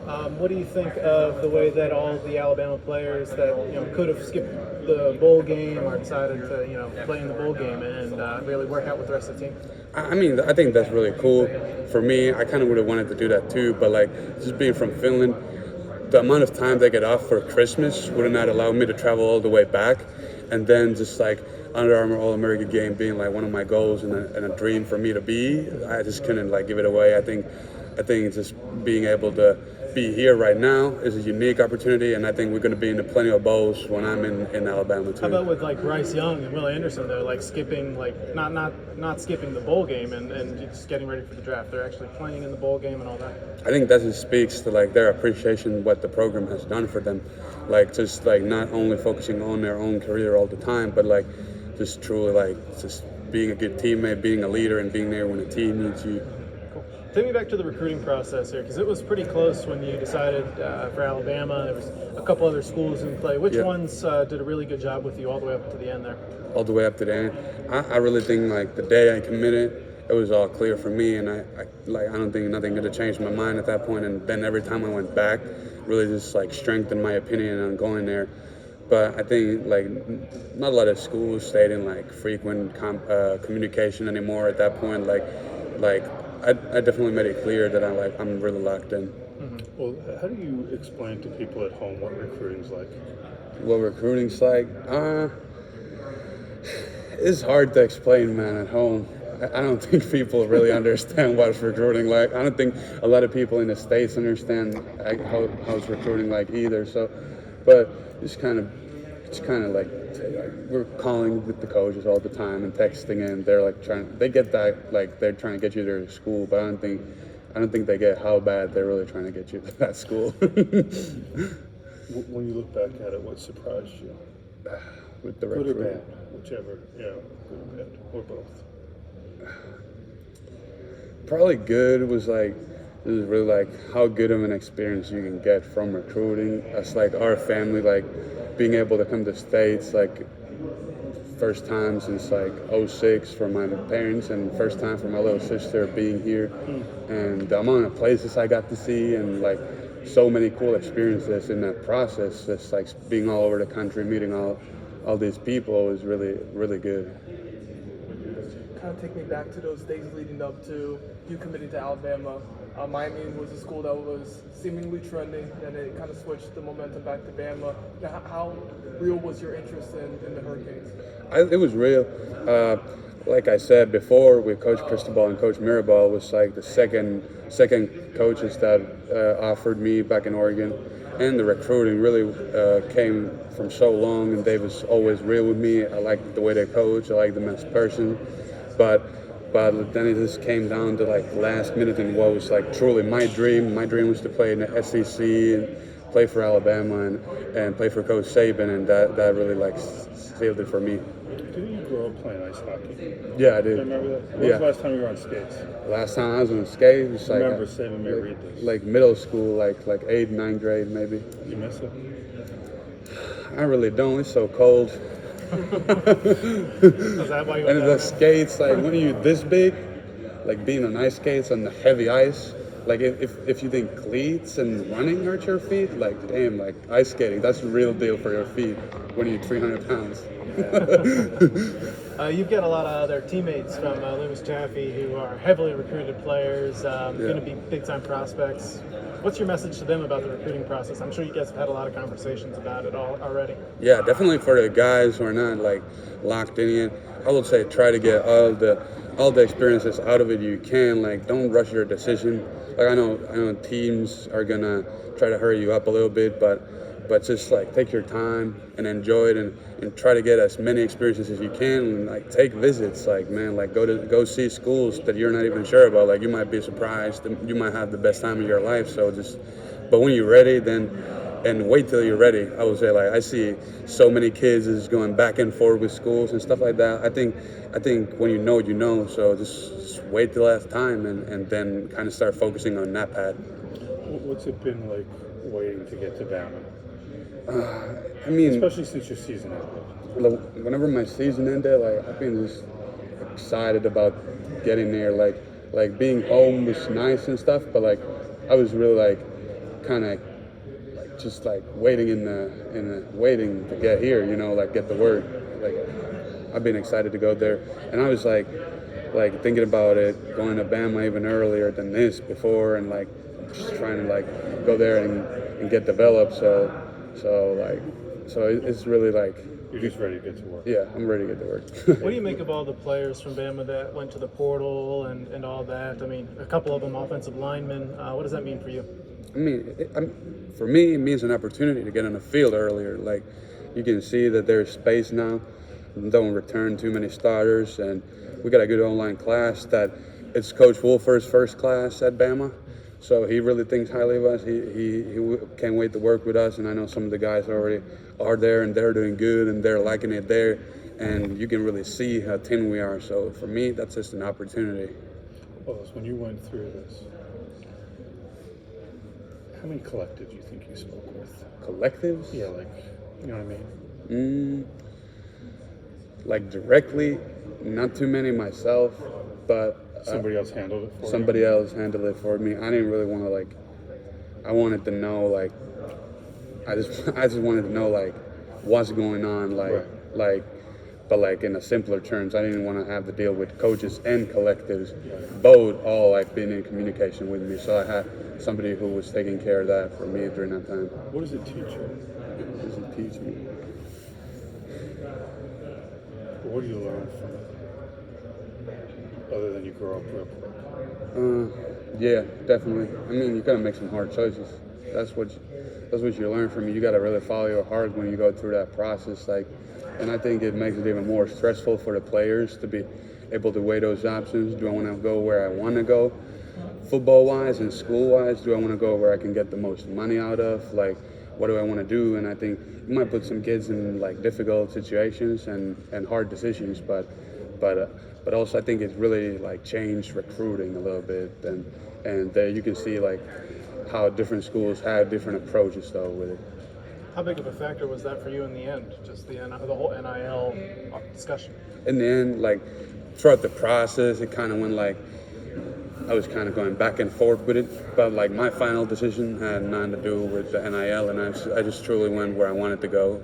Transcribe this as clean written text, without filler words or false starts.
What do you think of the way that all the Alabama players that could have skipped the bowl game or decided to play in the bowl game and really work out with the rest of the team? I mean, I think that's really cool. For me, I kind of would have wanted to do that too, but like just being from Finland, the amount of time they get off for Christmas would not allow me to travel all the way back, and then just like Under Armour All-America Game being like one of my goals and a dream for me to be, I just couldn't like give it away. I think just being able to be here right now is a unique opportunity, and I think we're going to be in plenty of bowls when I'm in Alabama too. How about with like Bryce Young and Will Anderson? They're like skipping, like not skipping the bowl game and just getting ready for the draft. They're actually playing in the bowl game and all that. I think that just speaks to like their appreciation what the program has done for them, like just like not only focusing on their own career all the time, but like just truly like just being a good teammate, being a leader, and being there when the team needs you. Take me back to the recruiting process here, because it was pretty close when you decided for Alabama. There was a couple other schools in play. Which ones did a really good job with you all the way up to the end there? All the way up to the end. I really think like the day I committed, it was all clear for me, and I don't think nothing could have changed my mind at that point. And then every time I went back, really just like strengthened my opinion on going there. But I think like not a lot of schools stayed in like frequent communication anymore at that point. Like I definitely made it clear that I'm really locked in. Mm-hmm. Well, how do you explain to people at home what recruiting's like? What recruiting's like? It's hard to explain, man, at home. I don't think people really understand what it's recruiting like. I don't think a lot of people in the States understand how it's recruiting like either. So, but it's kind of like we're calling with the coaches all the time and texting, and they're like they get that like they're trying to get you there to school, but I don't think they get how bad they're really trying to get you to that school. When you look back at it, what surprised you? With the good or recruiting. bad, whichever, good or bad, or both. Probably good was like it was really like how good of an experience you can get from recruiting. That's like our family, like being able to come to States, like first time since like '06 for my parents, and first time for my little sister being here, and the amount of places I got to see, and like so many cool experiences in that process. Just like being all over the country, meeting all these people was really, really good. Kind of take me back to those days leading up to you committing to Alabama. Miami was a school that was seemingly trending, and it kind of switched the momentum back to Bama. Now, how real was your interest in the Hurricanes? It was real. Like I said before, with Coach Cristobal and Coach Mirabal was like the second coaches that offered me back in Oregon, and the recruiting really came from so long, and they was always real with me. I liked the way they coach. I liked them as a person, but then it just came down to like last minute and what was like truly my dream. My dream was to play in the SEC and play for Alabama and play for Coach Saban, and that really like sealed it for me. Didn't you grow up playing ice hockey? Yeah, I Do you did. remember that? When was the last time you were on skates? Last time I was on skates was I like remember saving me read this. like middle school, like 8th, 9th grade maybe. You miss it? I really don't. It's so cold. Is that why you And went the down? skates, like when you're this big, like being on ice skates on the heavy ice, like if you think cleats and running hurt your feet, like damn, like ice skating, that's the real deal for your feet when you're 300 pounds. You get a lot of other teammates from Lewis Jaffe who are heavily recruited players, going to be big-time prospects. What's your message to them about the recruiting process? I'm sure you guys have had a lot of conversations about it already. Yeah, definitely for the guys who are not like locked in yet, I would say try to get all the experiences out of it you can. Like don't rush your decision. Like I know teams are gonna try to hurry you up a little bit, but just like take your time and enjoy it and try to get as many experiences as you can, and like take visits, like man, like go see schools that you're not even sure about. Like you might be surprised and you might have the best time of your life. So but when you're ready, then and wait till you're ready. I would say like I see so many kids is going back and forth with schools and stuff like that. I think when you know, so just wait till that time and then kind of start focusing on that path. What's it been like waiting to get to Bama? I mean, Especially since your season ended. whenever my season ended, like I've been just excited about getting there. Like being home was nice and stuff, but like I was really like kind of like just like waiting in the waiting to get here, you know, like get the word. Like I've been excited to go there, and I was like thinking about it, going to Bama even earlier than this before, and like just trying to like go there and get developed. So it's really like. You're just ready to get to work. Yeah, I'm ready to get to work. What do you make of all the players from Bama that went to the portal and all that? I mean, a couple of them offensive linemen. What does that mean for you? I mean, for me, it means an opportunity to get on the field earlier. Like, you can see that there's space now. Don't return too many starters, and we got a good online class that it's Coach Wolfer's first class at Bama. So he really thinks highly of us. He can't wait to work with us, and I know some of the guys already are there, and they're doing good, and they're liking it there, and you can really see how thin we are. So for me, that's just an opportunity. Olaus, when you went through this, how many collectives do you think you spoke with? Collectives? Yeah, like, you know what I mean? Like directly, not too many myself, but Somebody else handled it for you? somebody else handled it for me. I didn't really want to like. I wanted to know like. I just wanted to know like what's going on but like in a simpler terms. I didn't want to have to deal with coaches and collectives, both all like being in communication with me. So I had somebody who was taking care of that for me during that time. What does it teach you? What does it teach me? What do you learn from it? Other than you grow up real quick? Yeah, definitely. I mean, you gotta make some hard choices. That's what you learn from it. You gotta really follow your heart when you go through that process. Like, and I think it makes it even more stressful for the players to be able to weigh those options. Do I want to go where I want to go, football-wise and school-wise? Do I want to go where I can get the most money out of? Like, what do I want to do? And I think you might put some kids in like difficult situations and hard decisions, but also I think it's really like changed recruiting a little bit, and there you can see like how different schools have different approaches though with it. How big of a factor was that for you in the end? Just the whole NIL discussion. In the end, like throughout the process, it kind of went like I was kind of going back and forth with it, but like my final decision had nothing to do with the NIL, and I just truly went where I wanted to go